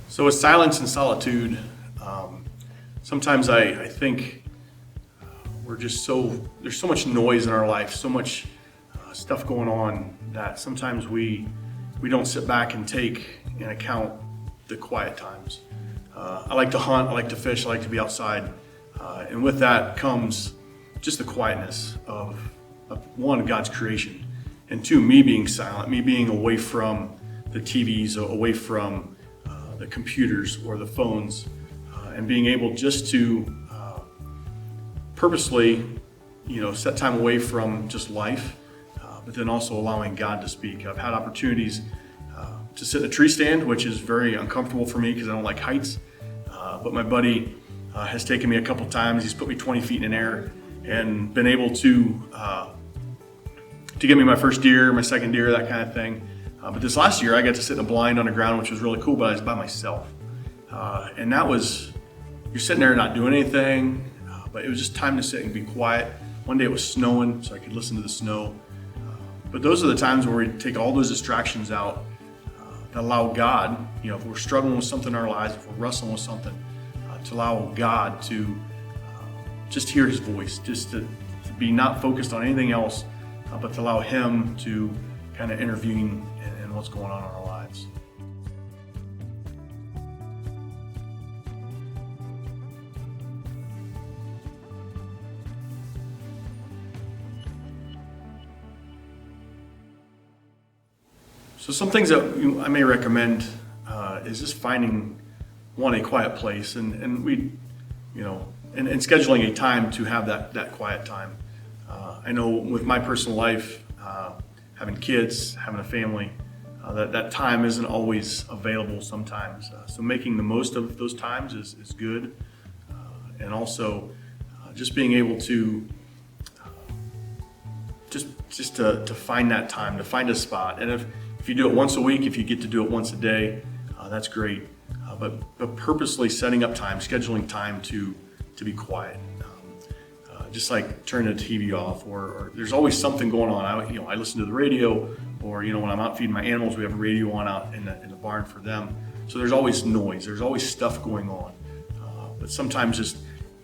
So with silence and solitude, sometimes I think there's so much noise in our life, so much stuff going on that sometimes we don't sit back and take into account the quiet times. I like to hunt, I like to fish, I like to be outside, and with that comes just the quietness of one, God's creation, and two, me being silent, me being away from the TVs, away from the computers or the phones, and being able just to purposely, set time away from just life, but then also allowing God to speak. I've had opportunities to sit in a tree stand, which is very uncomfortable for me because I don't like heights. But my buddy has taken me a couple times. He's put me 20 feet in air and been able to get me my first deer, my second deer, that kind of thing. But this last year, I got to sit in a blind on the ground, which was really cool, but I was by myself. And that was, you're sitting there not doing anything, but it was just time to sit and be quiet. One day it was snowing, so I could listen to the snow. But those are the times where we take all those distractions out that allow God, if we're struggling with something in our lives, if we're wrestling with something, to allow God to just hear His voice, just to be not focused on anything else, but to allow Him to kind of intervene in what's going on in our lives. So some things that I may recommend is just finding a quiet place and we, and scheduling a time to have that quiet time. I know with my personal life, having kids, having a family, that time isn't always available sometimes. So making the most of those times is good. And also just being able to just to find that time, to find a spot. And if you do it once a week, if you get to do it once a day, that's great. But purposely setting up time, scheduling time to be quiet. Just like turning the TV off, or there's always something going on. I listen to the radio, or when I'm out feeding my animals, we have a radio on out in the barn for them. So there's always noise. There's always stuff going on. But sometimes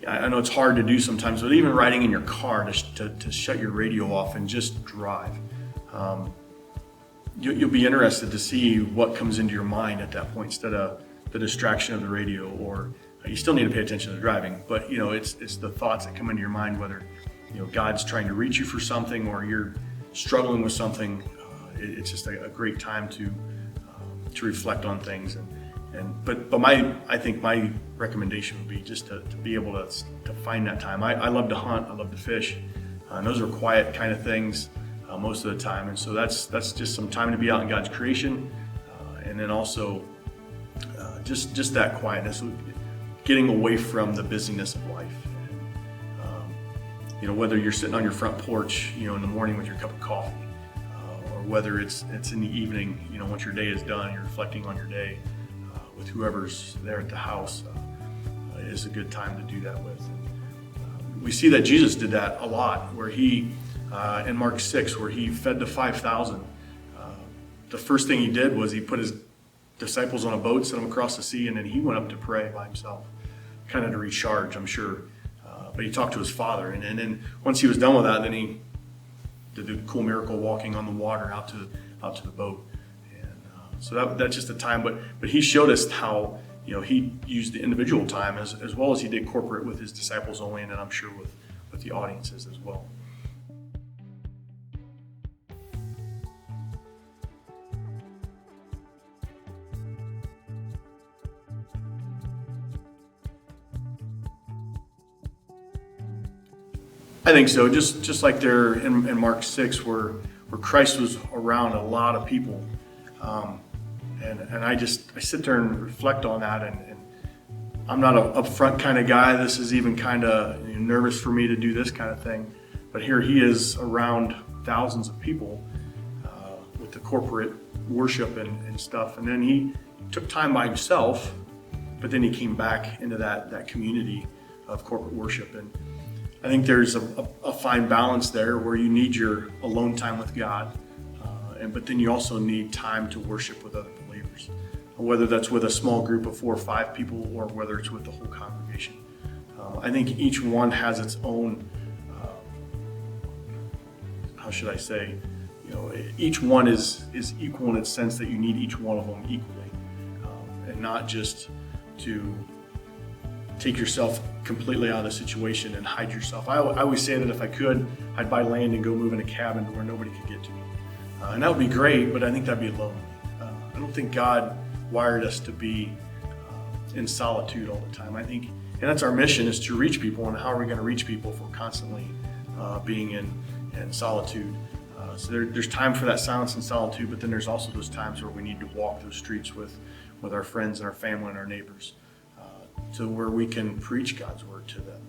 I know it's hard to do sometimes, but even riding in your car to shut your radio off and just drive. You'll be interested to see what comes into your mind at that point instead of the distraction of the radio, or you still need to pay attention to driving, but it's the thoughts that come into your mind, whether God's trying to reach you for something or you're struggling with something. It's just a great time to reflect on things, but I think my recommendation would be just to be able to find that time. I love to hunt, I love to fish, and those are quiet kind of things most of the time, and so that's just some time to be out in God's creation, and then also just that quietness, getting away from the busyness of life. And, whether you're sitting on your front porch, in the morning with your cup of coffee, or whether it's in the evening, once your day is done, you're reflecting on your day with whoever's there at the house, is a good time to do that with. We see that Jesus did that a lot, where he, in Mark 6, where he fed the 5,000. The first thing he did was he put his disciples on a boat, sent them across the sea, and then he went up to pray by himself, kind of to recharge, I'm sure. But he talked to his Father, and then once he was done with that, then he did the cool miracle walking on the water out to the boat. And so that's just a time. But he showed us how he used the individual time as well as he did corporate with his disciples only, and then I'm sure with the audiences as well. I think so. Just like there in Mark 6, where Christ was around a lot of people, and I sit there and reflect on that. And I'm not an upfront kind of guy. This is even kind of nervous for me to do this kind of thing. But here he is around thousands of people with the corporate worship and stuff. And then he took time by himself, but then he came back into that community of corporate worship. And I think there's a fine balance there where you need your alone time with God, but then you also need time to worship with other believers. whether that's with a small group of 4 or 5 people or whether it's with the whole congregation. I think each one has its own, how should I say, each one is equal in its sense that you need each one of them equally, and not just to take yourself completely out of the situation and hide yourself. I always say that if I could, I'd buy land and go move in a cabin where nobody could get to me. And that would be great, but I think that'd be lonely. I don't think God wired us to be in solitude all the time. I think, and that's our mission, is to reach people. And how are we going to reach people if we're constantly being in solitude? So there's time for that silence and solitude, but then there's also those times where we need to walk those streets with our friends and our family and our neighbors, to where we can preach God's word to them.